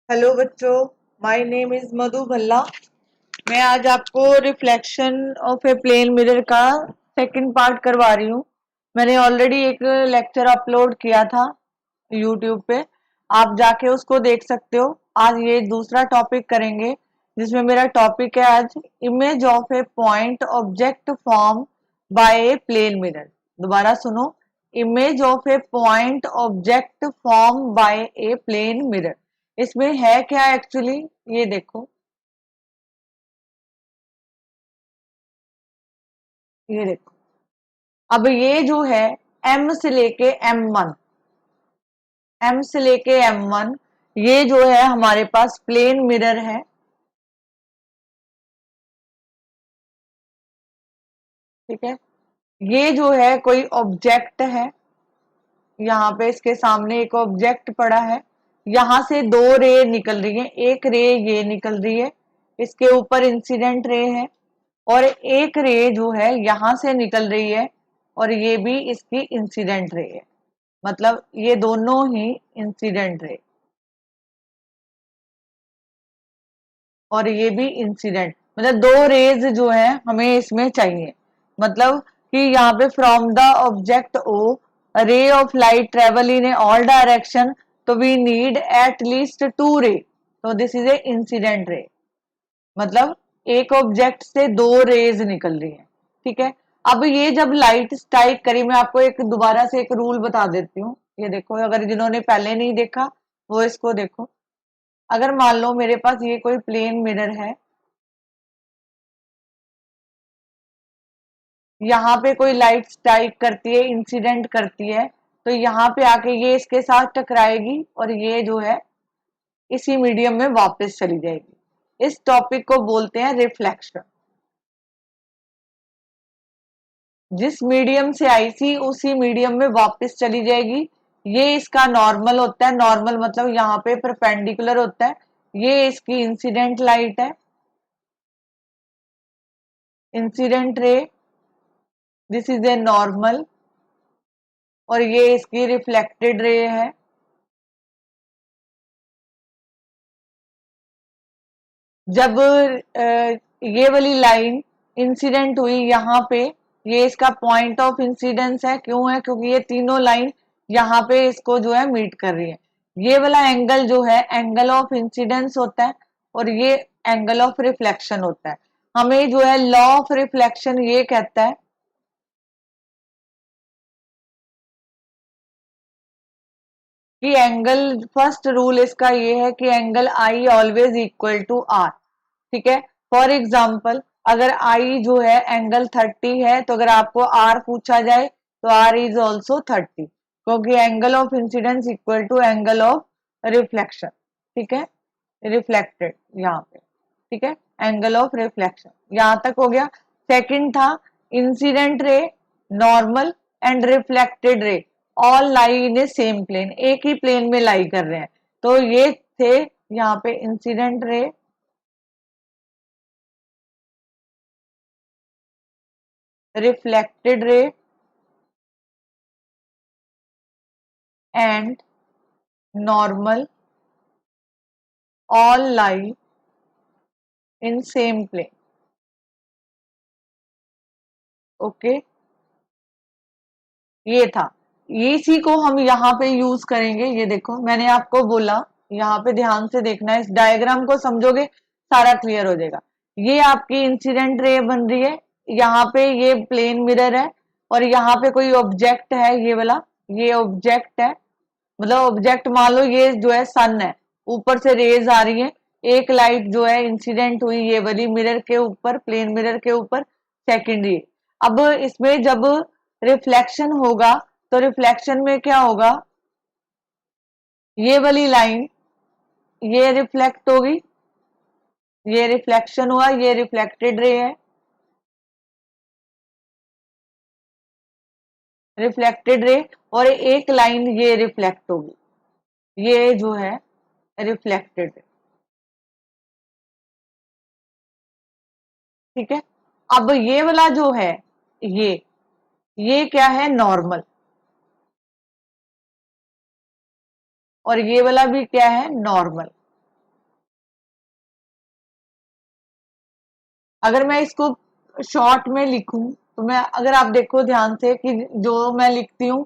Hello बच्चों, my name is Madhu Bhalla. मैं आज आपको reflection of a plane mirror का सेकंड पार्ट करवा रही हूँ। मैंने ऑलरेडी एक लेक्चर अपलोड किया था यूट्यूब पे, आप जाके उसको देख सकते हो। आज ये दूसरा टॉपिक करेंगे जिसमें मेरा टॉपिक है आज image of a point object form by a plane mirror. दोबारा सुनो, image of a point object form by a plane mirror. इसमें है क्या एक्चुअली, ये देखो, ये देखो। अब ये जो है एम से लेके M1, एम से लेके M1, ये जो है हमारे पास प्लेन मिरर है। ठीक है, ये जो है कोई ऑब्जेक्ट है, यहाँ पे इसके सामने एक ऑब्जेक्ट पड़ा है। यहां से दो रे निकल रही है, एक रे ये निकल रही है, इसके ऊपर इंसिडेंट रे है, और एक रे जो है यहां से निकल रही है और ये भी इसकी इंसिडेंट रे है। मतलब ये दोनों ही इंसिडेंट रे और ये भी इंसिडेंट, मतलब दो रेज जो है हमें इसमें चाहिए। मतलब कि यहाँ पे from the object or ray of light travel in a all direction, तो we need at least two ray, तो this is A incident ray. मतलब एक ऑब्जेक्ट से दो रेज निकल रही है। ठीक है, अब ये जब लाइट स्ट्राइक करी, मैं आपको एक दोबारा से एक रूल बता देती हूँ। ये देखो, अगर जिन्होंने पहले नहीं देखा वो इसको देखो। अगर मान लो मेरे पास ये कोई प्लेन मिरर है, यहाँ पे कोई लाइट स्ट्राइक करती है, इंसिडेंट करती है, तो यहाँ पे आके ये इसके साथ टकराएगी और ये जो है इसी मीडियम में वापस चली जाएगी। इस टॉपिक को बोलते हैं रिफ्लेक्शन। जिस मीडियम से आई थी उसी मीडियम में वापस चली जाएगी। ये इसका नॉर्मल होता है, नॉर्मल मतलब यहाँ पे परपेंडिकुलर होता है। ये इसकी इंसिडेंट लाइट है, incident ray, this is a normal, और ये इसकी रिफ्लेक्टेड रे है। जब ये वाली लाइन इंसिडेंट हुई यहाँ पे, ये इसका पॉइंट ऑफ इंसिडेंस है। क्यों है? क्योंकि ये तीनों लाइन यहाँ पे इसको जो है मीट कर रही है। ये वाला एंगल जो है एंगल ऑफ इंसिडेंस होता है और ये एंगल ऑफ रिफ्लेक्शन होता है। हमें जो है लॉ ऑफ रिफ्लेक्शन ये कहता है कि एंगल, फर्स्ट रूल इसका ये है कि angle i always equal to r. ठीक है, फॉर एग्जाम्पल अगर आई जो है एंगल 30 है, तो अगर आपको आर पूछा जाए तो आर इज ऑल्सो 30, क्योंकि angle of incidence equal to angle of reflection. ठीक है, रिफ्लेक्टेड यहाँ पे। ठीक है, एंगल ऑफ रिफ्लेक्शन यहां तक हो गया। सेकंड था incident ray, normal and reflected ray all lie in a same plane, एक ही प्लेन में लाई कर रहे हैं। तो ये थे यहाँ पे incident ray, reflected ray and normal, all lie in same plane. Okay, ये था, इसी को हम यहाँ पे यूज करेंगे। ये देखो, मैंने आपको बोला, यहाँ पे ध्यान से देखना है, इस डायग्राम को समझोगे सारा क्लियर हो जाएगा। ये आपकी इंसिडेंट रे बन रही है, यहाँ पे ये प्लेन मिरर है, और यहाँ पे कोई ऑब्जेक्ट है, ये वाला, ये ऑब्जेक्ट है। मतलब ऑब्जेक्ट मान लो ये जो है सन है, ऊपर से रेज आ रही है, एक लाइट जो है इंसिडेंट हुई ये वाली मिरर के ऊपर, प्लेन मिरर के ऊपर, सेकेंडरी। अब इसमें जब रिफ्लेक्शन होगा तो रिफ्लेक्शन में क्या होगा, ये वाली लाइन ये रिफ्लेक्ट होगी, ये रिफ्लेक्शन हुआ, ये रिफ्लेक्टेड रे है, रिफ्लेक्टेड रे, और एक लाइन ये रिफ्लेक्ट होगी, ये जो है रिफ्लेक्टेड रे। ठीक है, अब ये वाला जो है, ये ये क्या है, नॉर्मल, और ये वाला भी क्या है, नॉर्मल। अगर मैं इसको शॉर्ट में लिखूं तो मैं, अगर आप देखो ध्यान से कि जो मैं लिखती हूँ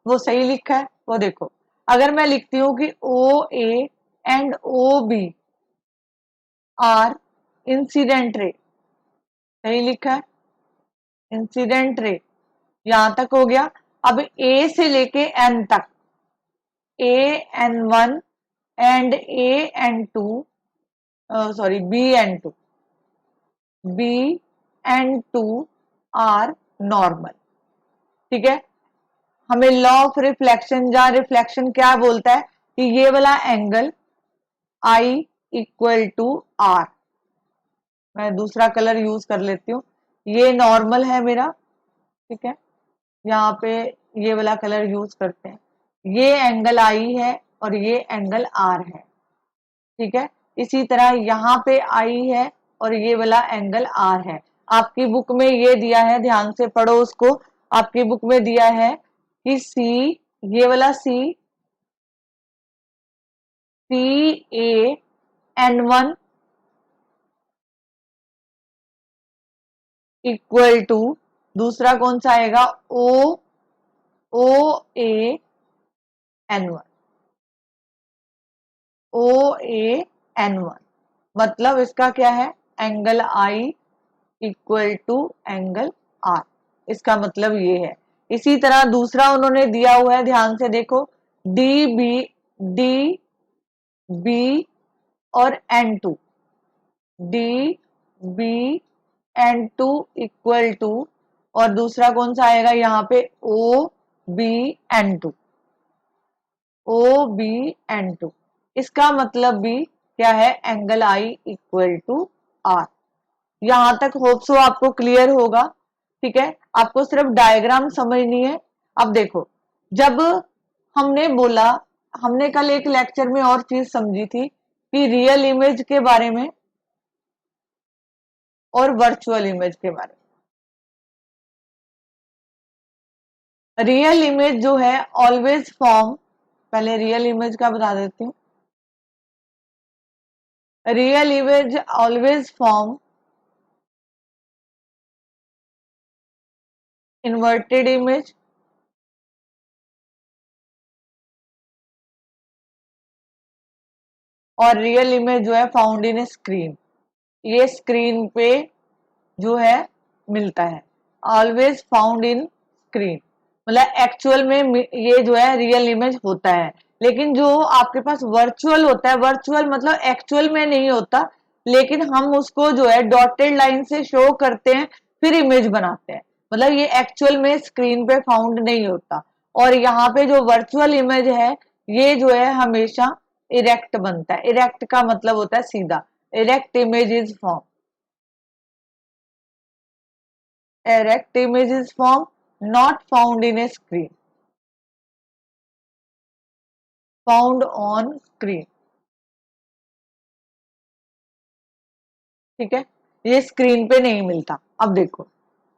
वो सही लिखा है, वो देखो। अगर मैं लिखती हूँ कि O A and O B are incident ray, सही लिखा है, इंसिडेंट रे, यहां तक हो गया। अब ए से लेके एन तक, A N one and A N two, sorry B N two, B N two are normal. ठीक है, हमें लॉ ऑफ रिफ्लेक्शन, जहां रिफ्लेक्शन क्या बोलता है कि ये वाला angle I equal to R, मैं दूसरा कलर यूज कर लेती हूँ, ये नॉर्मल है मेरा। ठीक है, यहाँ पे ये वाला कलर यूज करते हैं, ये एंगल आई है और ये एंगल आर है। ठीक है, इसी तरह यहाँ पे आई है और ये वाला एंगल आर है। आपकी बुक में ये दिया है, ध्यान से पढ़ो उसको। आपकी बुक में दिया है कि सी, ये वाला C, C A N one equal to, दूसरा कौन सा आएगा, O O A N one, O A N one, मतलब इसका क्या है, angle I equal to angle R, इसका मतलब ये है। इसी तरह दूसरा उन्होंने दिया हुआ है, ध्यान से देखो, डी बी, डी बी और N two, D B N two equal to, और दूसरा कौन सा आएगा यहाँ पे, O B N two, O B N two, इसका मतलब भी क्या है, angle I equal to r. यहां तक होप सो आपको क्लियर होगा। ठीक है, आपको सिर्फ डायग्राम समझनी है। अब देखो, जब हमने बोला, हमने कल एक लेक्चर में और चीज समझी थी कि रियल इमेज के बारे में और वर्चुअल इमेज के बारे में। रियल इमेज जो है ऑलवेज फॉर्म, पहले रियल इमेज का बता देती हूँ। Real image always form inverted image और रियल इमेज जो है फाउंड इन स्क्रीन, ये स्क्रीन पे जो है मिलता है, ऑलवेज फाउंड इन स्क्रीन, मतलब एक्चुअल में ये जो है रियल इमेज होता है। लेकिन जो आपके पास वर्चुअल होता है, वर्चुअल मतलब एक्चुअल में नहीं होता, लेकिन हम उसको जो है डॉटेड लाइन से शो करते हैं, फिर इमेज बनाते हैं, मतलब ये एक्चुअल में स्क्रीन पे फाउंड नहीं होता। और यहाँ पे जो वर्चुअल इमेज है, ये जो है हमेशा इरेक्ट बनता है, इरेक्ट का मतलब होता है सीधा, erect image is form, erect image is formed not found in a screen, found on screen। ठीक है, ये स्क्रीन पे नहीं मिलता। अब देखो,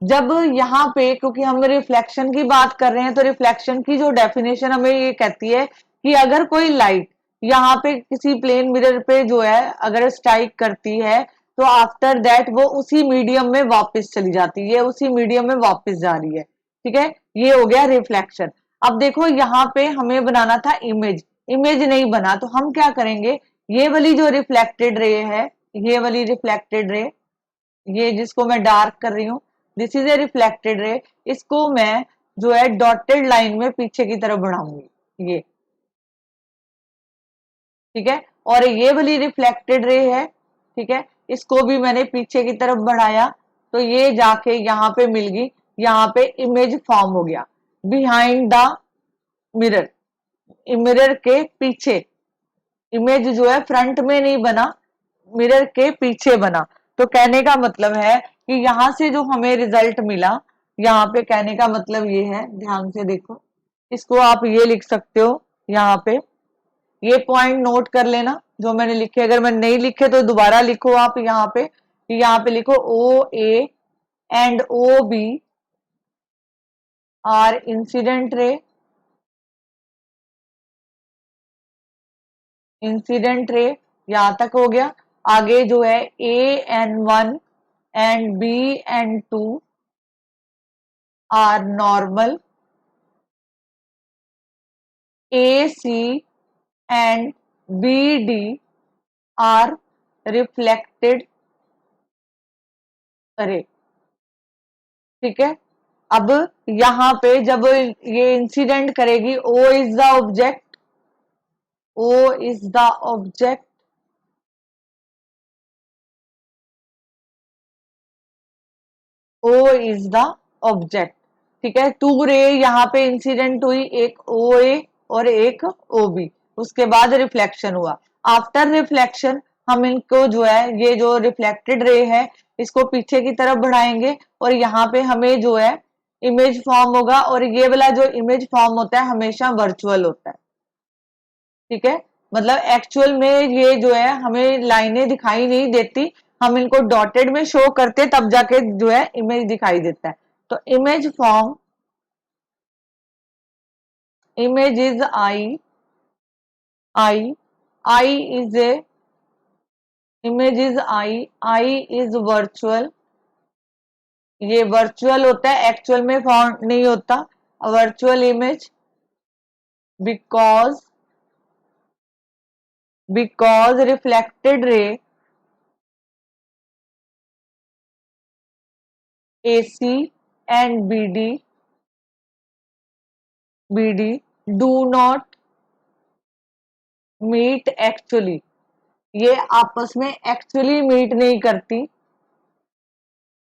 जब यहाँ पे, क्योंकि हम रिफ्लेक्शन की बात कर रहे हैं, तो रिफ्लेक्शन की जो डेफिनेशन हमें ये कहती है कि अगर कोई लाइट यहाँ पे किसी प्लेन मिरर पे जो है अगर स्ट्राइक करती है, तो आफ्टर दैट वो उसी मीडियम में वापस चली जाती है, उसी मीडियम में वापस जा रही है। ठीक है, ये हो गया रिफ्लेक्शन। अब देखो यहाँ पे हमें बनाना था इमेज, इमेज नहीं बना, तो हम क्या करेंगे, ये वाली जो रिफ्लेक्टेड रे है, ये वाली रिफ्लेक्टेड रे, ये जिसको मैं डार्क कर रही हूँ, this is A reflected ray, इसको मैं जो है डॉटेड लाइन में पीछे की तरफ बढ़ाऊंगी, ये। ठीक है, और ये वाली रिफ्लेक्टेड रे है, ठीक है, इसको भी मैंने पीछे की तरफ बढ़ाया, तो ये जाके यहाँ पे मिल गई, यहाँ पे इमेज फॉर्म हो गया बिहाइंड द मिरर, मिरर के पीछे। इमेज जो है फ्रंट में नहीं बना, मिरर के पीछे बना। तो कहने का मतलब है कि यहां से जो हमें रिजल्ट मिला, यहाँ पे कहने का मतलब ये है, ध्यान से देखो, इसको आप ये लिख सकते हो, यहाँ पे ये पॉइंट नोट कर लेना जो मैंने लिखे, अगर मैं नहीं लिखे तो दोबारा लिखो आप, यहाँ पे लिखो O A and O B are incident ray, incident ray, यहां तक हो गया। आगे जो है A N one and B and 2 are normal, AC and BD are reflected ray। ठीक है, अब यहां पे जब ये इंसिडेंट करेगी, O is the object, O is the object, O is the object. ठीक है, टू रे यहाँ पे इंसिडेंट हुई, एक ओ ए और एक ओ बी, उसके बाद रिफ्लेक्शन हुआ। आफ्टर रिफ्लेक्शन हम इनको जो है, ये जो रिफ्लेक्टेड रे है इसको पीछे की तरफ बढ़ाएंगे और यहाँ पे हमें जो है इमेज फॉर्म होगा, और ये वाला जो इमेज फॉर्म होता है हमेशा वर्चुअल होता है। ठीक है, मतलब एक्चुअल में ये जो है हमें लाइनें दिखाई नहीं देती, हम इनको डॉटेड में शो करते तब जाके जो है इमेज दिखाई देता है। तो image form, image is I is a, image is I is virtual, ये वर्चुअल होता है, एक्चुअल में फॉर्म नहीं होता। Virtual image because reflected ray AC and BD do not meet actually, ये आपस में एक्चुअली मीट नहीं करती,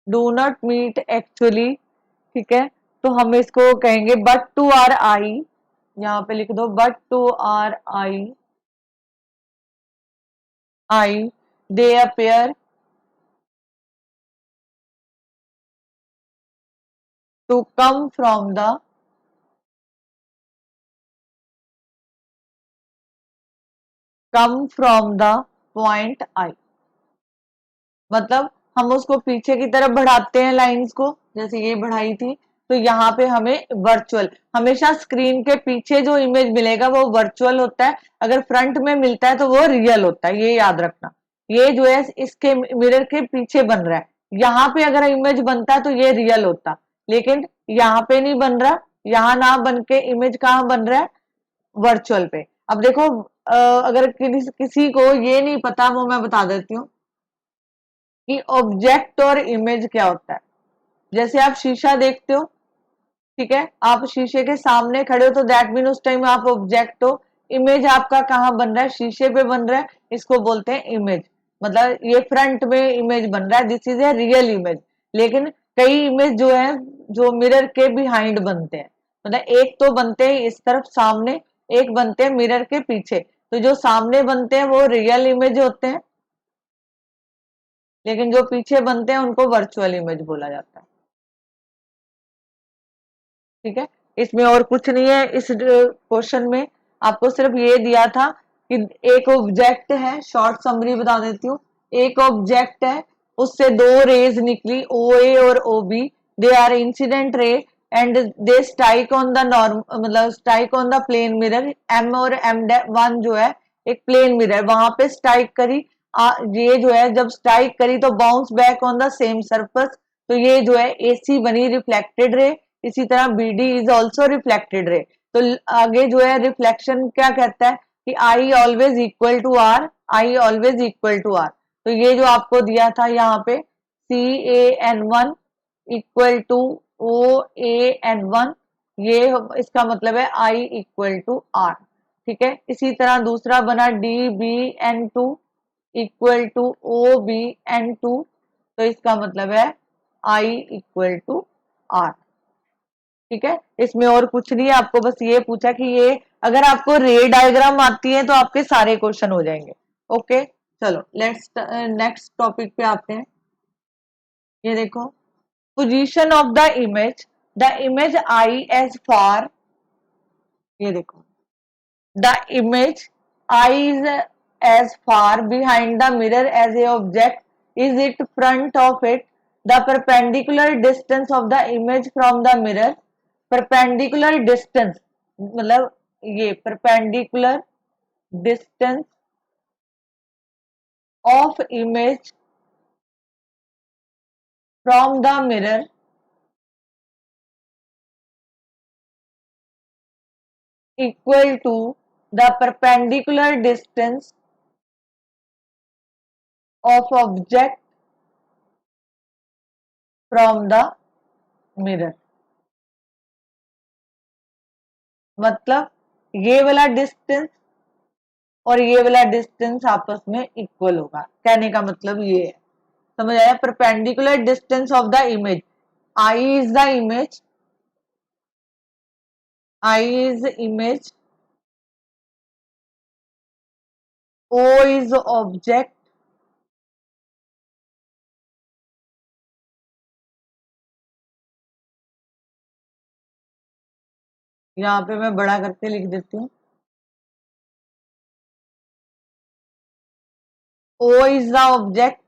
डू नॉट मीट एक्चुअली। ठीक है, तो हम इसको कहेंगे बट टू आर आई, यहाँ पे लिख दो but two R I they appear to come from the point I. मतलब हम उसको पीछे की तरफ बढ़ाते हैं लाइंस को, जैसे ये बढ़ाई थी, तो यहाँ पे हमें वर्चुअल, हमेशा स्क्रीन के पीछे जो इमेज मिलेगा वो वर्चुअल होता है, अगर फ्रंट में मिलता है तो वो रियल होता है, ये याद रखना। ये जो है इसके मिरर के पीछे बन रहा है, यहाँ पे अगर इमेज बनता है तो ये रियल होता, लेकिन यहाँ पे नहीं बन रहा, यहाँ ना बन के इमेज कहाँ बन रहा है, वर्चुअल पे। अब देखो अगर किसी को ये नहीं पता, वो मैं बता देती हूँ कि ऑब्जेक्ट और इमेज क्या होता है। जैसे आप शीशा देखते हो, ठीक है, आप शीशे के सामने खड़े हो तो दैट मीन उस टाइम आप ऑब्जेक्ट हो। इमेज आपका कहाँ बन रहा है, शीशे पे बन रहा है, इसको बोलते हैं इमेज। मतलब ये फ्रंट में इमेज बन रहा है, this is a real image. लेकिन कई इमेज जो है जो मिरर के बिहाइंड बनते हैं, मतलब एक तो बनते हैं इस तरफ सामने, एक बनते हैं मिरर के पीछे, तो जो सामने बनते हैं वो रियल इमेज होते हैं, लेकिन जो पीछे बनते हैं उनको वर्चुअल इमेज बोला जाता है। ठीक है, इसमें और कुछ नहीं है, इस क्वेश्चन में आपको सिर्फ ये दिया था कि एक ऑब्जेक्ट है, शॉर्ट समरी बता देती हूँ। एक ऑब्जेक्ट है, उससे दो रेज निकली, ओ ए और O B, they are incident ray and they strike on the norm, मतलब strike on the plane mirror, M और एम वन जो है एक प्लेन मिरर, वहां पे स्ट्राइक करी। ये जो है जब स्ट्राइक करी तो bounce back on the same surface, तो ये जो है AC बनी रिफ्लेक्टेड रे। इसी तरह BD is also reflected ray. तो आगे जो है रिफ्लेक्शन क्या कहता है कि I always equal to r, I always equal to r. तो ये जो आपको दिया था यहाँ पे CAN1 इक्वल टू OAN1, ये इसका मतलब है I इक्वल टू आर। ठीक है, इसी तरह दूसरा बना DBN2 इक्वल टू OBN2, तो इसका मतलब है I इक्वल टू आर। ठीक है, इसमें और कुछ नहीं है, आपको बस ये पूछा कि ये अगर आपको रे डायग्राम आती है तो आपके सारे क्वेश्चन हो जाएंगे। ओके, चलो लेट्स नेक्स्ट टॉपिक पे आते हैं। ये देखो, position of the image I as far, ये देखो the image I is as far behind the mirror as a object is it front of it, the perpendicular distance of the image from the mirror, perpendicular distance मतलब ये perpendicular distance of image from the mirror equal to the perpendicular distance of object from the mirror। मतलब ये वाला distance और ये वाला distance आपस में इक्वल होगा, कहने का मतलब ये है। समझ आया? Perpendicular distance of the image, I is the image, I is image, O is object, यहाँ पे मैं बड़ा करके लिख देती हूँ, ओ इज द ऑब्जेक्ट।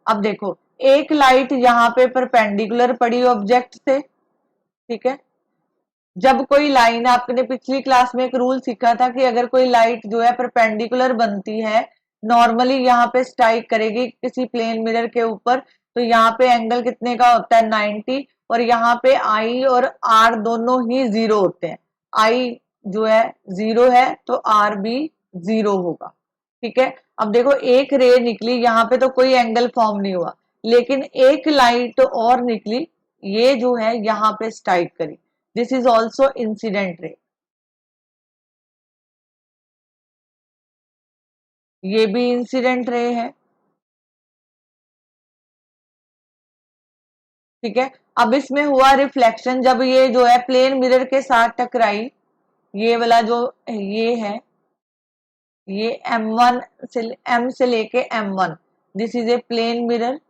अब देखो, एक लाइट यहाँ पे परपेंडिकुलर पड़ी ऑब्जेक्ट से, ठीक है। जब कोई लाइन, आपने पिछली क्लास में एक रूल सीखा था कि अगर कोई लाइट जो है परपेंडिकुलर बनती है, नॉर्मली यहाँ पे स्ट्राइक करेगी किसी प्लेन मिरर के ऊपर, तो यहाँ पे एंगल कितने का होता है? 90। और यहाँ पे आई और आर दोनों ही जीरो होते हैं। आई जो है जीरो है तो आर भी जीरो होगा, ठीक है। अब देखो, एक रे निकली, यहाँ पे तो कोई एंगल फॉर्म नहीं हुआ, लेकिन एक लाइट और निकली, ये जो है यहाँ पे स्ट्राइक करी, this is also incident ray, ये भी इंसिडेंट रे है, ठीक है। अब इसमें हुआ रिफ्लेक्शन, जब ये जो है प्लेन मिरर के साथ टकराई, ये वाला जो ये है, ये M1 से M से लेके M1, this is a plane mirror.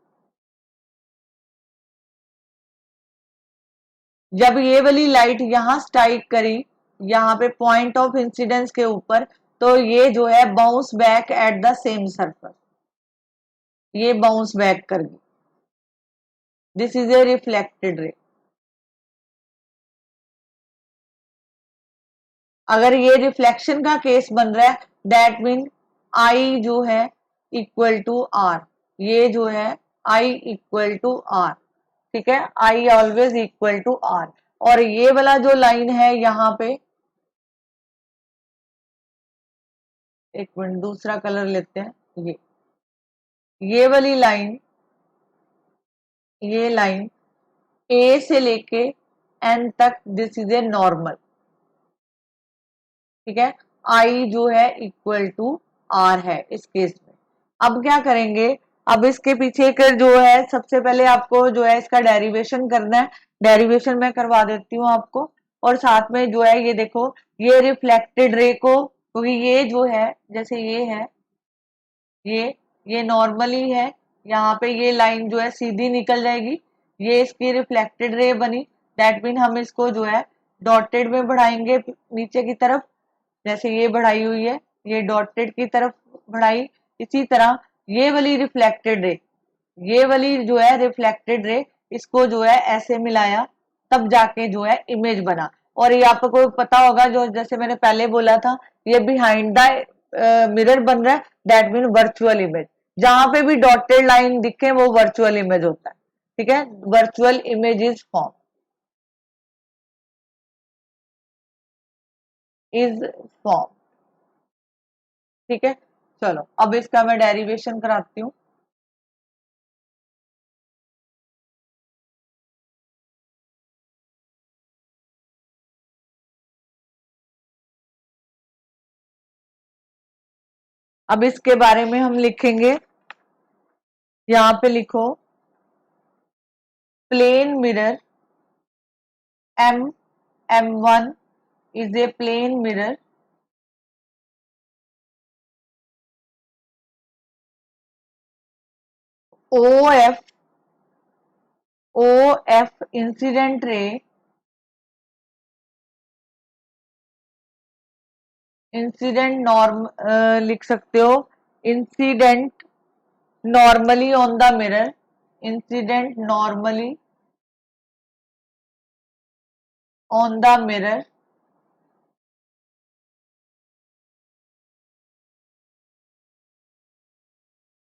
जब ये वाली लाइट यहां स्ट्राइक करी, यहाँ पे पॉइंट ऑफ इंसिडेंस के ऊपर, तो ये जो है bounce back at the same surface, ये बाउंस बैक कर गई, this is A reflected ray. अगर ये रिफ्लेक्शन का केस बन रहा है, दैट मीन आई जो है इक्वल टू आर, ये जो है आई इक्वल टू आर, ठीक है। I always equal to r. और ये वाला जो लाइन है यहाँ पे, एक मिनट दूसरा कलर लेते हैं, ये वाली लाइन, ये लाइन ए से लेके एन तक, दिस इज ए नॉर्मल, ठीक है। आई जो है इक्वल टू आर है इस केस में। अब क्या करेंगे? अब इसके पीछे का जो है, सबसे पहले आपको जो है इसका डेरिवेशन करना है, डेरिवेशन मैं करवा देती हूँ आपको। और साथ में जो है ये देखो, ये रिफ्लेक्टेड रे को, क्योंकि ये जो है, जैसे ये है, ये नॉर्मली है, यहाँ पे ये लाइन जो है सीधी निकल जाएगी, ये इसकी रिफ्लेक्टेड रे बनी, दैट मीन हम इसको जो है डॉटेड में बढ़ाएंगे नीचे की तरफ, जैसे ये बढ़ाई हुई है, ये डॉटेड की तरफ बढ़ाई। इसी तरह ये वाली रिफ्लेक्टेड रे, ये वाली जो है रिफ्लेक्टेड रे, इसको जो है ऐसे मिलाया, तब जाके जो है इमेज बना। और ये आपको पता होगा, जो जैसे मैंने पहले बोला था, ये बिहाइंड द मिरर बन रहा है, दैट मीन वर्चुअल इमेज। जहां पे भी डॉटेड लाइन दिखे वो वर्चुअल इमेज होता है, ठीक है। Virtual image is form, is form, ठीक है। चलो अब इसका मैं डेरिवेशन कराती हूँ। अब इसके बारे में हम लिखेंगे, यहाँ पे लिखो, plane mirror M1 is a plane mirror OF incident ray, incident norm लिख सकते हो, incident normally on the mirror, incident normally on the mirror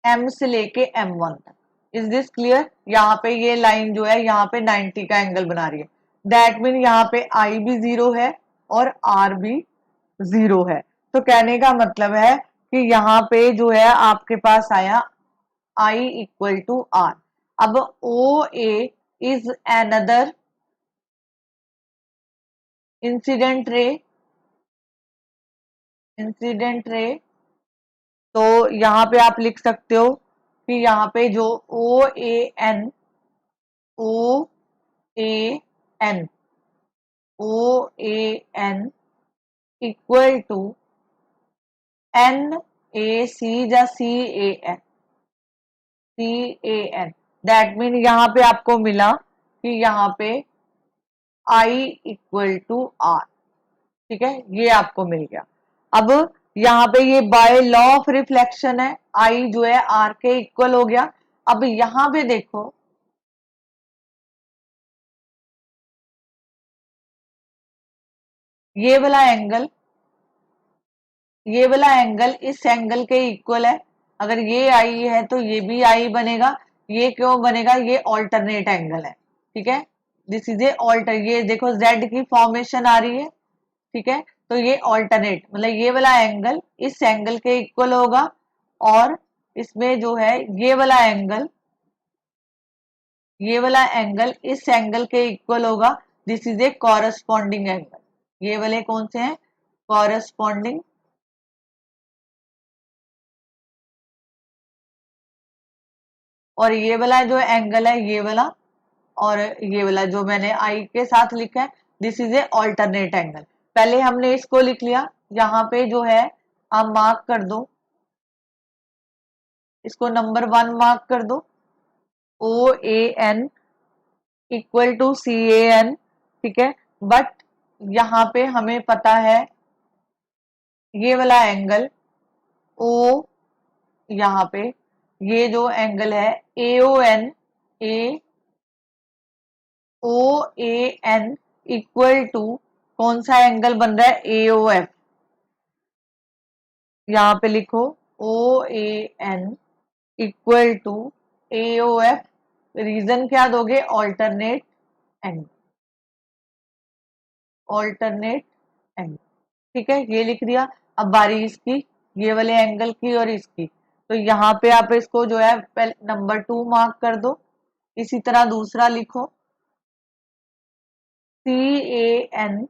M से लेके M1 तक, इज दिस क्लियर? यहाँ पे ये लाइन जो है यहाँ पे 90 का एंगल बना रही है। दैट मीन यहाँ पे आई भी 0 है और आर भी 0 है। तो कहने का मतलब है कि यहाँ पे जो है आपके पास आया आई इक्वल टू आर। अब O A is another incident ray, incident ray. तो यहाँ पे आप लिख सकते हो कि यहाँ पे जो O A N, O A N, O A N equal to N A C या C A N, C A N. That mean यहाँ पे आपको मिला कि यहाँ पे आई इक्वल टू आर। ठीक है, ये आपको मिल गया। अब यहाँ पे ये बाय लॉ ऑफ रिफ्लेक्शन है, आई जो है आर के इक्वल हो गया। अब यहाँ पे देखो ये वाला एंगल, ये वाला एंगल इस एंगल के इक्वल है। अगर ये आई है तो ये भी आई बनेगा। ये क्यों बनेगा? ये ऑल्टरनेट एंगल है। ठीक है, दिस इज ए ऑल्टर, ये देखो जेड की फॉर्मेशन आ रही है। ठीक है, तो ये ऑल्टरनेट मतलब ये वाला एंगल इस एंगल के इक्वल होगा और इसमें जो है ये वाला एंगल, ये वाला एंगल इस एंगल के इक्वल होगा। This is A corresponding angle. ये वाले कौन से हैं? कॉरस्पॉन्डिंग। और ये वाला जो एंगल है ये वाला, और ये वाला जो मैंने आई के साथ लिखा है, this is A alternate angle. पहले हमने इसको लिख लिया। यहाँ पे जो है आप मार्क कर दो, इसको नंबर 1 मार्क कर दो। O A N equal to C A N. ठीक है, बट यहाँ पे हमें पता है ये वाला एंगल ओ, यहाँ पे ये जो एंगल है A O N, A O A N equal to कौन सा एंगल बन रहा है? A O F. यहाँ पे लिखो O A N equal to A O F. Reason क्या दोगे? Alternate angle, alternate angle. ठीक है, ये लिख दिया। अब बारी इसकी, ये वाले एंगल की और इसकी। तो यहाँ पे आप इसको जो है नंबर 2 मार्क कर दो। इसी तरह दूसरा लिखो C A N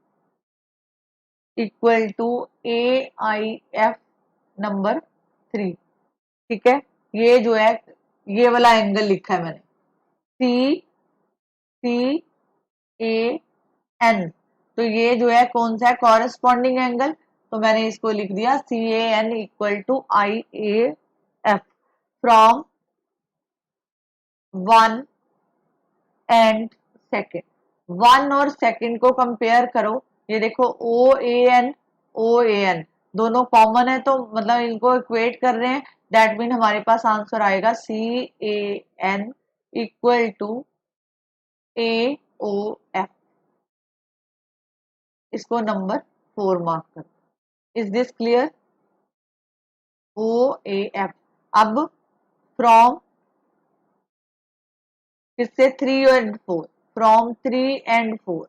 equal to A I F number 3। ठीक है, ये जो है ये वाला एंगल लिखा है मैंने, सी सी ए एन। तो ये जो है कौन सा है? Corresponding angle. तो मैंने इसको लिख दिया C A N equal to I A F from 1 and second. 1 और सेकेंड को कंपेयर करो। ये देखो O A N, O A N दोनों कॉमन है, तो मतलब इनको इक्वेट कर रहे हैं। दैट मीन हमारे पास आंसर आएगा C A N equal to A O F. इसको नंबर 4 मार्क कर। Is this clear? O A F. अब फ्रॉम किससे? 3 एंड 4, फ्रॉम 3 एंड 4।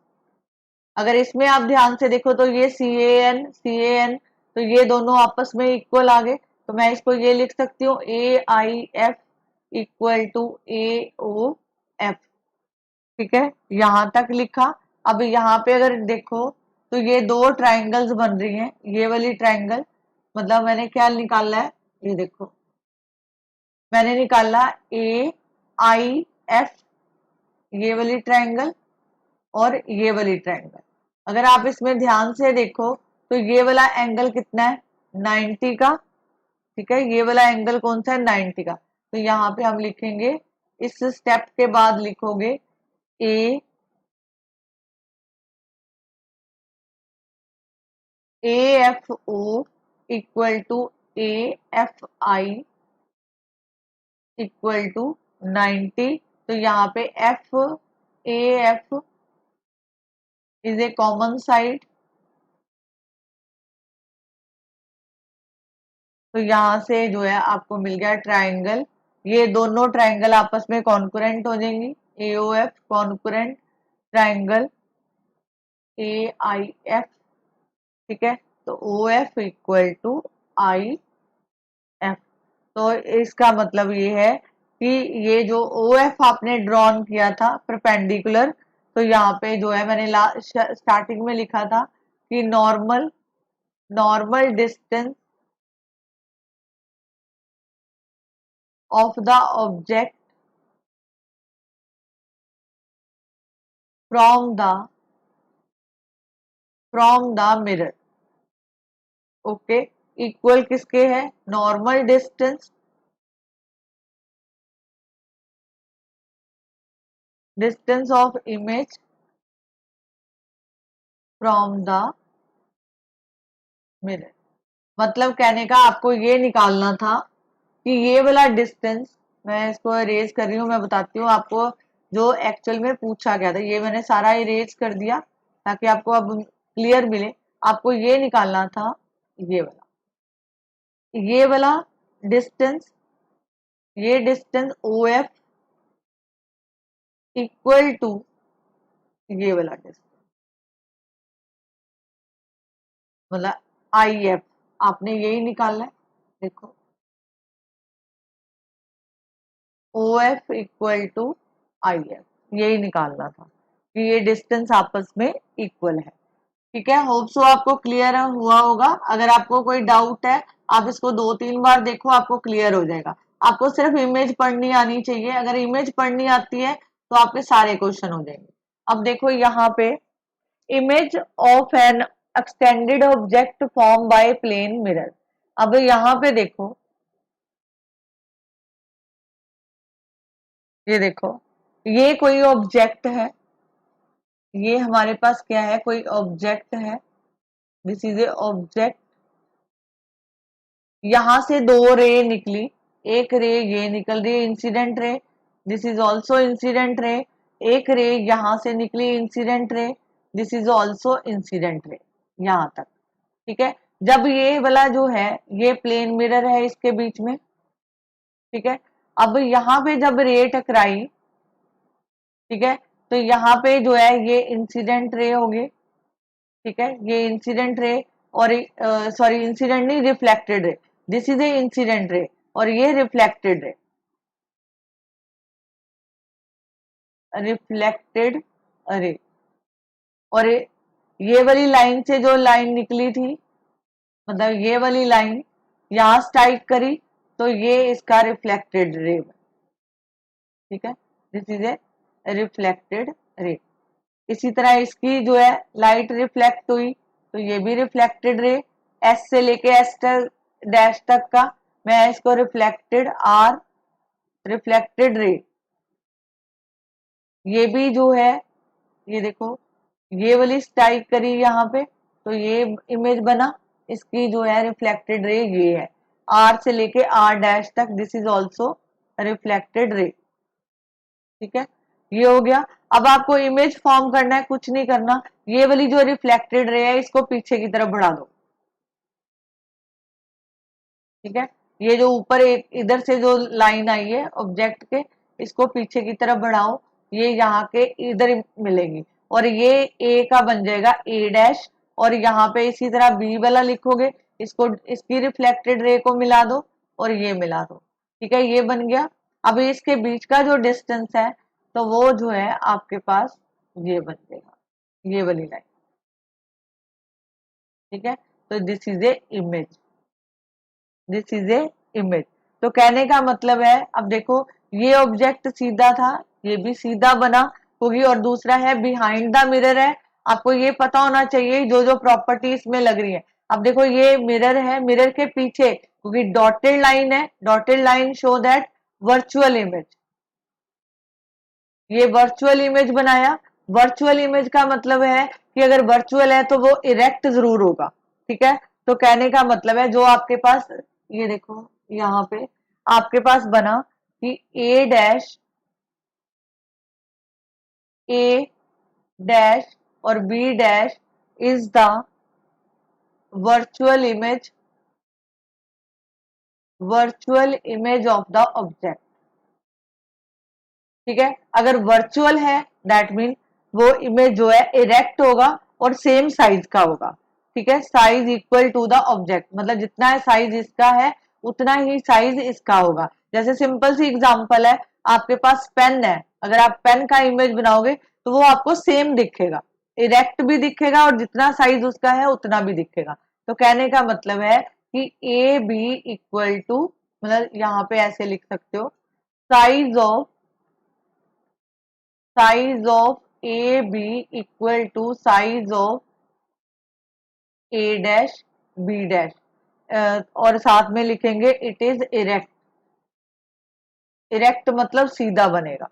अगर इसमें आप ध्यान से देखो तो ये सी ए एन, तो ये दोनों आपस में इक्वल आ गए। तो मैं इसको ये लिख सकती हूँ A I F equal to A O F. ठीक है, यहां तक लिखा। अब यहाँ पे अगर देखो तो ये दो ट्राइंगल्स बन रही हैं। ये वाली ट्राइंगल मतलब मैंने क्या निकाला है? ये देखो मैंने निकाला ए आई एफ, ये वाली ट्राइंगल और ये वाली ट्राइंगल। अगर आप इसमें ध्यान से देखो तो ये वाला एंगल कितना है? 90 का। ठीक है, ये वाला एंगल कौन सा है? 90 का। तो यहाँ पे हम लिखेंगे, इस स्टेप के बाद लिखोगे A F O equal to A F I equal to 90। तो यहाँ पे F A F is a common side. तो यहां से जो है आपको मिल गया ट्राइंगल ये दोनों ट्राइंगल आपस में कॉन्कुरेंट हो जाएंगी, AOF कॉन्कुरेंट ट्राइंगल AIF, ठीक है। तो OF इक्वल टू IF। तो इसका मतलब ये है कि ये जो OF आपने ड्रॉन किया था परपेंडिकुलर, तो यहाँ पे जो है मैंने स्टार्टिंग में लिखा था कि normal normal distance of the object from the mirror, okay, equal किसके है, normal distance of image from the mirror. मतलब कहने का आपको ये निकालना था कि ये वाला डिस्टेंस, मैं इसको इरेज कर रही हूँ, मैं बताती हूँ आपको जो एक्चुअल में पूछा गया था, ये मैंने सारा इरेज कर दिया ताकि आपको अब क्लियर मिले। आपको ये निकालना था ये वाला डिस्टेंस, ये डिस्टेंस OF इक्वल टू ये वाला डिस्टेंस, मतलब IF। आपने यही निकालना है, देखो OF इक्वल टू IF, यही निकालना था कि ये डिस्टेंस आपस में इक्वल है। ठीक है, होप सो आपको क्लियर हुआ होगा। अगर आपको कोई डाउट है, आप इसको 2-3 बार देखो, आपको क्लियर हो जाएगा। आपको सिर्फ इमेज पढ़नी आनी चाहिए, अगर इमेज पढ़नी आती है तो आपके सारे क्वेश्चन हो जाएंगे। अब देखो यहाँ पे image of an extended object form by plane mirror. अब यहाँ पे देखो, ये देखो, ये कोई ऑब्जेक्ट है, ये हमारे पास क्या है, कोई ऑब्जेक्ट है, दिस इज ए ऑब्जेक्ट। यहां से दो रे निकली, एक रे ये निकल रही है incident ray, this is also incident ray. एक रे यहां से निकली incident ray, this is also incident ray, यहां तक। ठीक है, जब ये वाला जो है ये प्लेन मिरर है इसके बीच में, ठीक है। अब यहाँ पे जब रे टकराई, ठीक है, तो यहाँ पे जो है ये इंसिडेंट रे हो गए, ठीक है, ये इंसिडेंट रे, और सॉरी इंसिडेंट नहीं, reflected ray, this is A incident ray, और ये रिफ्लेक्टेड रे, रिफ्लेक्टेड रे। और ये वाली लाइन से जो लाइन निकली थी, मतलब ये वाली लाइन यहां स्ट्राइक करी, तो ये इसका रिफ्लेक्टेड रे, ठीक है, this is A reflected ray. इसी तरह इसकी जो है लाइट रिफ्लेक्ट हुई, तो ये भी रिफ्लेक्टेड रे, एस से लेके एस डैश तक का, मैं इसको रिफ्लेक्टेड आर, रिफ्लेक्टेड रे। ये भी जो है, ये देखो, ये वाली स्ट्राइक करी यहाँ पे, तो ये इमेज बना, इसकी जो है रिफ्लेक्टेड रे ये है, आर से लेके आर डैश तक, this is also reflected ray. ठीक है, ये हो गया। अब आपको इमेज फॉर्म करना है, कुछ नहीं करना, ये वाली जो रिफ्लेक्टेड रे है इसको पीछे की तरफ बढ़ा दो, ठीक है। ये जो ऊपर एक इधर से जो लाइन आई है ऑब्जेक्ट के, इसको पीछे की तरफ बढ़ाओ, ये यहाँ के इधर मिलेगी, और ये ए का बन जाएगा ए डैश, और यहाँ पे इसी तरह बी वाला लिखोगे, इसको इसकी रिफ्लेक्टेड रे को मिला दो और ये मिला दो, ठीक है, ये बन गया। अब इसके बीच का जो डिस्टेंस है, तो वो जो है आपके पास ये बन जाएगा, ये वाली लाइन, ठीक है। तो this is A image, this is A image. तो कहने का मतलब है, अब देखो, ये ऑब्जेक्ट सीधा था, ये भी सीधा बना होगी, और दूसरा है बिहाइंड द मिरर है। आपको ये पता होना चाहिए जो जो प्रॉपर्टी इसमें लग रही है। अब देखो, ये मिरर है, मिरर के पीछे क्योंकि डॉटेड लाइन है, dotted line show that virtual image, ये वर्चुअल इमेज बनाया। वर्चुअल इमेज का मतलब है कि अगर वर्चुअल है तो वो इरेक्ट जरूर होगा, ठीक है। तो कहने का मतलब है जो आपके पास, ये देखो यहाँ पे आपके पास बना कि ए डैश और B dash is the virtual image, virtual image of the object, ठीक है। अगर वर्चुअल है दैट मीन वो इमेज जो है इरेक्ट होगा और सेम साइज का होगा। ठीक है, size equal to the object, मतलब जितना है साइज इसका है उतना ही साइज इसका होगा। जैसे सिंपल सी एग्जांपल है, आपके पास पेन है, अगर आप पेन का इमेज बनाओगे तो वो आपको सेम दिखेगा, इरेक्ट भी दिखेगा और जितना साइज उसका है उतना भी दिखेगा। तो कहने का मतलब है कि ए बी इक्वल टू, मतलब यहाँ पे ऐसे लिख सकते हो, size of A B equal to size of A dash B dash, और साथ में लिखेंगे इट इज इरेक्ट। इरेक्ट मतलब सीधा बनेगा।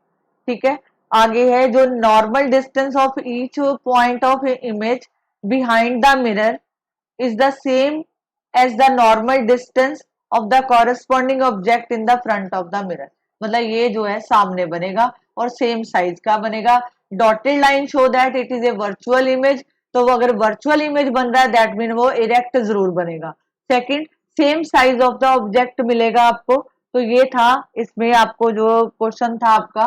ठीक है। आगे है जो normal distance of each point of image behind the mirror is the same as the normal distance of the corresponding object in the front of the mirror। मतलब ये जो है सामने बनेगा और सेम साइज का बनेगा। Dotted line show that it is a virtual image, तो वो अगर वर्चुअल इमेज बन रहा है दैट मीन वो इरेक्ट जरूर बनेगा। Second, same size of the object मिलेगा आपको। तो ये था, इसमें आपको जो क्वेश्चन था आपका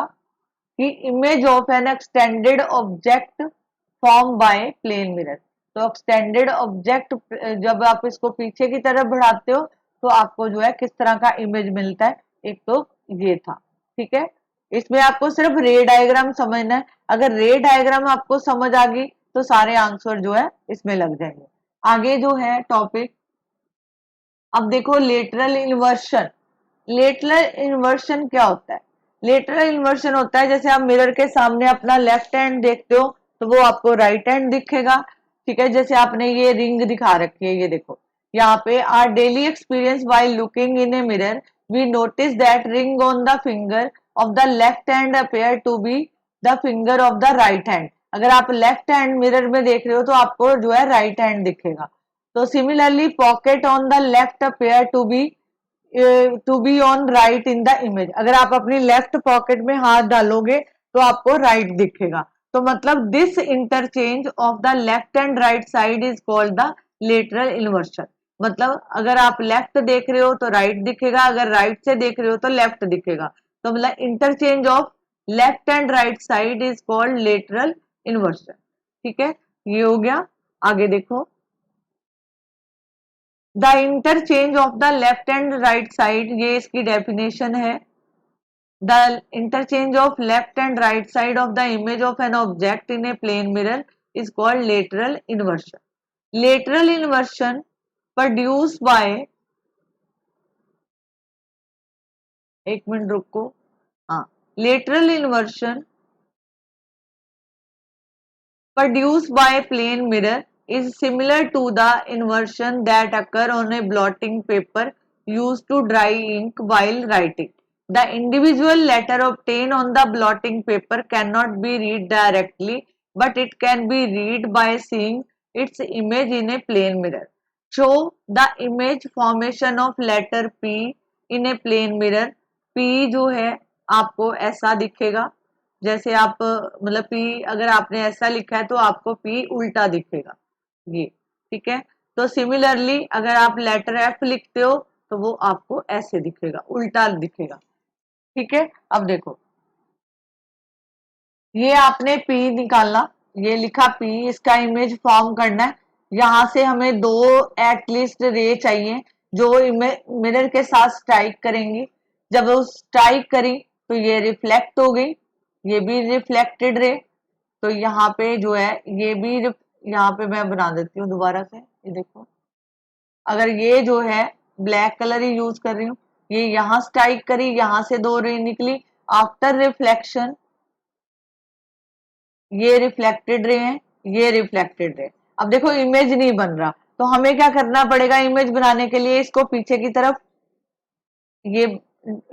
कि image of an extended object form by plane mirror. तो एक्सटेंडेड ऑब्जेक्ट जब आप इसको पीछे की तरफ बढ़ाते हो तो आपको जो है किस तरह का इमेज मिलता है, एक तो ये था। ठीक है, इसमें आपको सिर्फ रे डायग्राम समझना है। अगर रे डायग्राम आपको समझ आ गई तो सारे आंसर जो है इसमें लग जाएंगे। आगे जो है टॉपिक, अब देखो लेटरल इन्वर्शन। लेटरल इन्वर्शन क्या होता है? लेटरल इन्वर्शन होता है जैसे आप मिरर के सामने अपना लेफ्ट हैंड देखते हो तो वो आपको राइट हैंड दिखेगा। ठीक है, जैसे आपने ये रिंग दिखा रखी है, ये देखो यहाँ पे our daily experience while looking in a mirror we notice that ring on the finger of the left hand appear to be the finger of the right hand. अगर आप लेफ्ट हैंड मिरर में देख रहे हो तो आपको जो है राइट हैंड दिखेगा। तो similarly pocket on the left appear to be on right in the image. अगर आप अपनी लेफ्ट पॉकेट में हाथ डालोगे तो आपको राइट दिखेगा। तो मतलब this interchange of the left and right side is called the lateral inversion. मतलब अगर आप लेफ्ट देख रहे हो तो राइट दिखेगा, अगर राइट से देख रहे हो तो लेफ्ट दिखेगा। तो मतलब interchange of left and right side is called lateral inversion. ठीक है, ये हो गया। आगे देखो, the interchange of the left and right side, ये इसकी डेफिनेशन है। The interchange of left and right side of the image of an object in a plane mirror is called lateral inversion. Lateral inversion produced by, एक minute रुको, हाँ, lateral inversion produced by plane mirror is similar to the inversion that occur on a blotting paper used to dry ink while writing. The individual letter obtained on the blotting paper cannot be read directly, but it can be read by seeing its image in a plane mirror. Show the image formation of letter P in a plane mirror. P जो है आपको ऐसा दिखेगा, जैसे आप मतलब P अगर आपने ऐसा लिखा है तो आपको पी उल्टा दिखेगा, ये। ठीक है, तो सिमिलरली अगर आप लेटर एफ लिखते हो तो वो आपको ऐसे दिखेगा, उल्टा दिखेगा। ठीक है, अब देखो ये आपने पी निकालना, ये लिखा पी, इसका इमेज फॉर्म करना है। यहां से हमें दो एटलीस्ट रे चाहिए जो मिरर के साथ स्ट्राइक करेंगी। जब वो स्ट्राइक करी तो ये रिफ्लेक्ट हो गई, ये भी रिफ्लेक्टेड रे। तो यहाँ पे जो है ये भी यहाँ पे मैं बना देती हूँ दोबारा से, ये देखो अगर ये जो है ब्लैक कलर ही यूज कर रही हूँ, ये यहाँ स्ट्राइक करी, यहाँ से दो रे निकली, आफ्टर रिफ्लेक्शन ये रिफ्लेक्टेड रे हैं, ये रिफ्लेक्टेड रे। अब देखो इमेज नहीं बन रहा, तो हमें क्या करना पड़ेगा इमेज बनाने के लिए, इसको पीछे की तरफ ये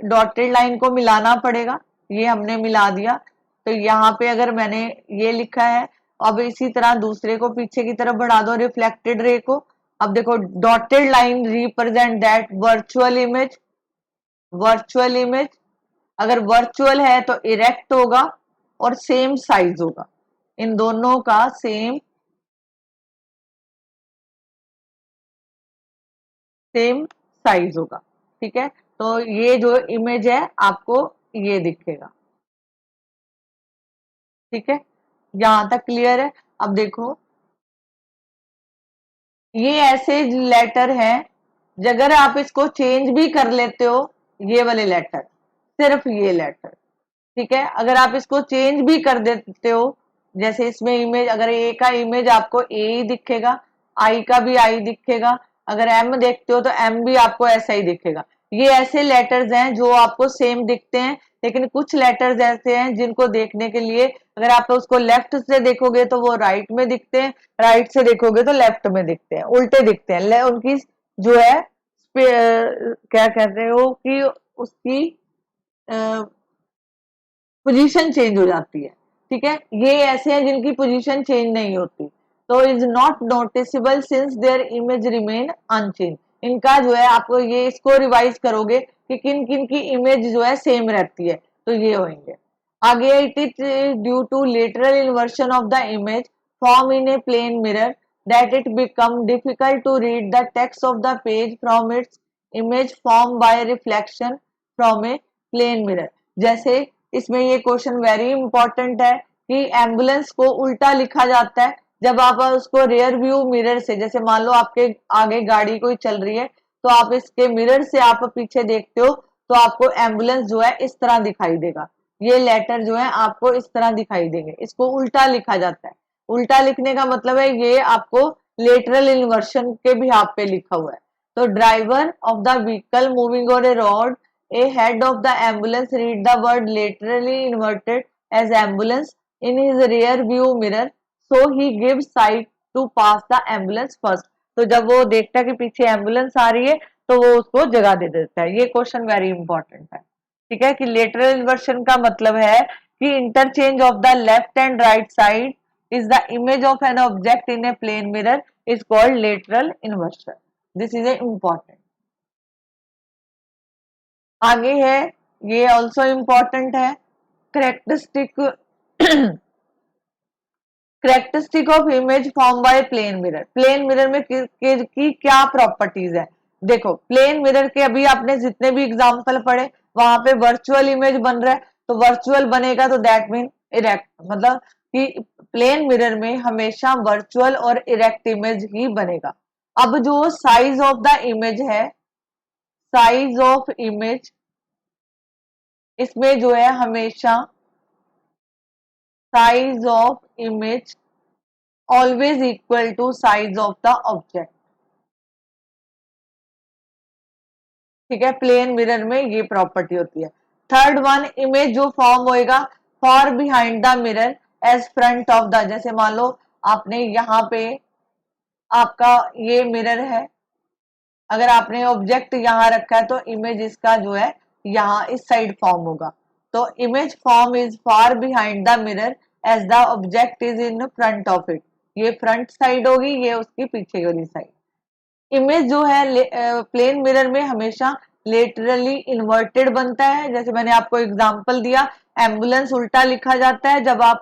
डॉटेड लाइन को मिलाना पड़ेगा। ये हमने मिला दिया। तो यहाँ पे अगर मैंने ये लिखा है, अब इसी तरह दूसरे को पीछे की तरफ बढ़ा दो रिफ्लेक्टेड रे को। अब देखो dotted line represent that virtual image. Virtual image अगर वर्चुअल है तो इरेक्ट होगा और सेम साइज होगा, इन दोनों का सेम साइज होगा। ठीक है, तो ये जो इमेज है आपको ये दिखेगा। ठीक है, यहां तक क्लियर है। अब देखो, ये ऐसे लेटर हैं, अगर आप इसको चेंज भी कर लेते हो, ये वाले लेटर, सिर्फ ये लेटर, ठीक है, अगर आप इसको चेंज भी कर देते हो, जैसे इसमें इमेज, अगर ए का इमेज आपको ए ही दिखेगा, आई का भी आई दिखेगा, अगर एम देखते हो तो एम भी आपको ऐसा ही दिखेगा। ये ऐसे लेटर्स हैं जो आपको सेम दिखते हैं, लेकिन कुछ लेटर्स ऐसे हैं जिनको देखने के लिए अगर आप उसको लेफ्ट से देखोगे तो वो राइट में दिखते हैं, राइट से देखोगे तो लेफ्ट में दिखते हैं, उल्टे दिखते हैं, उनकी जो है क्या कहते हो कि उसकी पोजीशन चेंज हो जाती है। ठीक है, ये ऐसे हैं जिनकी पोजीशन चेंज नहीं होती, तो is not noticeable since there image remain unchanged. इनका जो है आपको ये इसको रिवाइज करोगे कि किन किन की इमेज जो है सेम रहती है, तो ये होंगे। आगे, it is due to lateral inversion of the image form in a plane mirror that it become difficult to read the text of the page from its image formed by reflection from a plane mirror। जैसे इसमें ये question very important है कि ambulance को उल्टा लिखा जाता है जब आप उसको रियर व्यू मिरर से, जैसे मान लो आपके आगे गाड़ी कोई चल रही है तो आप इसके मिरर से आप पीछे देखते हो तो आपको एम्बुलेंस जो है इस तरह दिखाई देगा, ये लेटर जो है आपको इस तरह दिखाई देंगे, इसको उल्टा लिखा जाता है। उल्टा लिखने का मतलब है ये आपको लेटरल इन्वर्शन के भी हाथ पे लिखा हुआ है। तो driver of the vehicle moving on A road, a head of the ambulance read the word laterally inverted as ambulance in his rear view mirror, so he gives sight to pass the ambulance first। तो जब वो देखता है कि पीछे ambulance आ रही है तो वो उसको जगह दे देता है। ये क्वेश्चन वेरी इंपॉर्टेंट है। ठीक है, कि लेटरल इन्वर्शन का मतलब है कि interchange of the left and right side is the image of an object in a plane mirror is called lateral inversion। this is a important। आगे है, ये ऑल्सो इंपॉर्टेंट है, characteristic characteristic of image form by plane mirror. Plane mirror में की क्या properties है? देखो, plane mirror के अभी आपने जितने भी एग्जांपल पढ़े वहां पे वर्चुअल इमेज बन रहा है, तो वर्चुअल बनेगा तो दैट मीन इरेक्ट, मतलब कि प्लेन मिरर में हमेशा वर्चुअल और इरेक्ट इमेज ही बनेगा। अब जो साइज ऑफ द इमेज है, साइज ऑफ इमेज, इसमें जो है हमेशा size of image always equal to size of the object. ठीक है, प्लेन मिरर में ये प्रॉपर्टी होती है। थर्ड वन, इमेज जो फॉर्म होएगा for behind the mirror as front of the, जैसे मान लो आपने यहाँ पे आपका ये मिरर है, अगर आपने ऑब्जेक्ट यहाँ रखा है तो इमेज इसका जो है यहाँ इस साइड फॉर्म होगा, तो image form is far behind the mirror as the object is in front of it. ये फ्रंट साइड होगी, ये उसकी पीछे वाली साइड। इमेज जो है प्लेन मिरर में हमेशा लेटरली इन्वर्टेड बनता है, जैसे मैंने आपको एग्जांपल दिया, एम्बुलेंस उल्टा लिखा जाता है, जब आप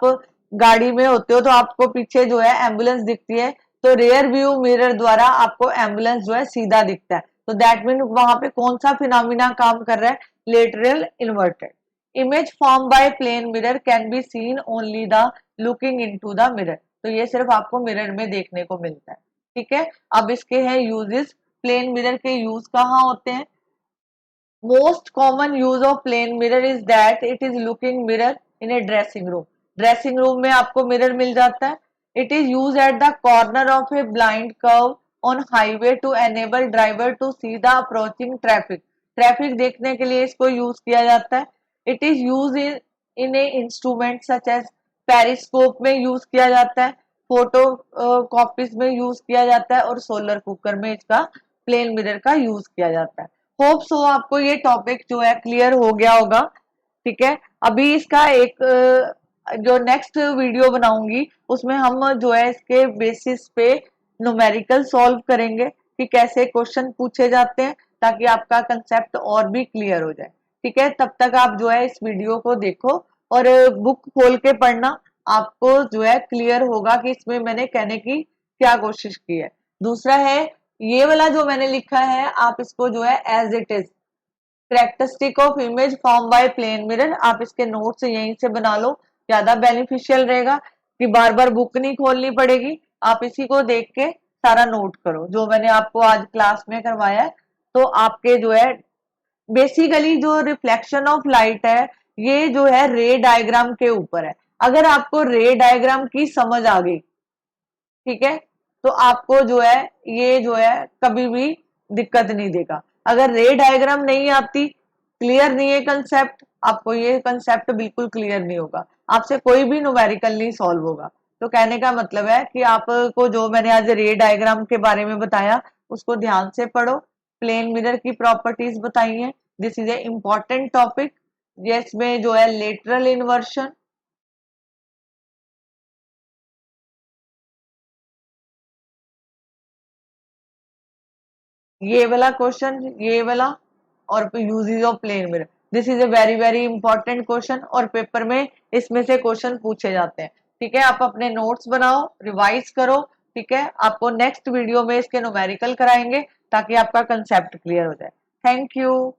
गाड़ी में होते हो तो आपको पीछे जो है एम्बुलेंस दिखती है, तो रियर व्यू मिरर द्वारा आपको एम्बुलेंस जो है सीधा दिखता है, तो दैट मीन वहां पे कौन सा फिनोमिना काम कर रहा है? Lateral inverted. Image form by plane mirror can be seen only the looking into the mirror, तो ये सिर्फ आपको मिरर में देखने को मिलता है। ठीक है, अब इसके हैं यूजेस। प्लेन मिरर के यूज कहाँ होते हैं? Most common use of plane mirror is that it is looking mirror in a dressing room. Dressing room में आपको मिरर मिल जाता है। It is use at the corner of a blind curve on highway to enable driver to see the approaching traffic. Traffic देखने के लिए इसको use किया जाता है। It is use in A instrument such as, periscope में use किया जाता है, फोटो कॉपीज में यूज किया जाता है, और सोलर कुकर में इसका प्लेन मिरर का यूज किया जाता है। होप सो आपको ये टॉपिक जो है क्लियर हो गया होगा। ठीक है, अभी इसका एक जो नेक्स्ट वीडियो बनाऊंगी उसमें हम जो है इसके बेसिस पे न्यूमेरिकल सॉल्व करेंगे कि कैसे क्वेश्चन पूछे जाते हैं, ताकि आपका कंसेप्ट और भी क्लियर हो जाए। ठीक है, तब तक आप जो है इस वीडियो को देखो और बुक खोल के पढ़ना, आपको जो है क्लियर होगा कि इसमें मैंने कहने की क्या कोशिश की है। दूसरा है, ये वाला जो मैंने लिखा है आप इसको जो है as it is, characteristic of image form by plane mirror, आप इसके नोट्स यहीं से बना लो, ज्यादा बेनिफिशियल रहेगा कि बार बार बुक नहीं खोलनी पड़ेगी, आप इसी को देख के सारा नोट करो जो मैंने आपको आज क्लास में करवाया है। तो आपके जो है बेसिकली जो रिफ्लेक्शन ऑफ लाइट है ये जो है रे डायग्राम के ऊपर है। अगर आपको रे डायग्राम की समझ आ गई, ठीक है, तो आपको जो है ये जो है कभी भी दिक्कत नहीं देगा। अगर रे डायग्राम नहीं आती, क्लियर नहीं है कंसेप्ट, आपको ये कंसेप्ट बिल्कुल क्लियर नहीं होगा, आपसे कोई भी न्यूमेरिकल नहीं सॉल्व होगा। तो कहने का मतलब है कि आपको जो मैंने आज रे डायग्राम के बारे में बताया उसको ध्यान से पढ़ो, प्लेन मिरर की प्रॉपर्टीज बताई हैं, this is A important topic. जिसमें जो है लेटरल इन्वर्शन, ये वाला क्वेश्चन, ये वाला, और uses of plane mirror, this is a very very important question और पेपर में इसमें से क्वेश्चन पूछे जाते हैं। ठीक है, आप अपने नोट्स बनाओ, रिवाइज करो। ठीक है, आपको नेक्स्ट वीडियो में इसके न्यूमेरिकल कराएंगे ताकि आपका कंसेप्ट क्लियर हो जाए। Thank you.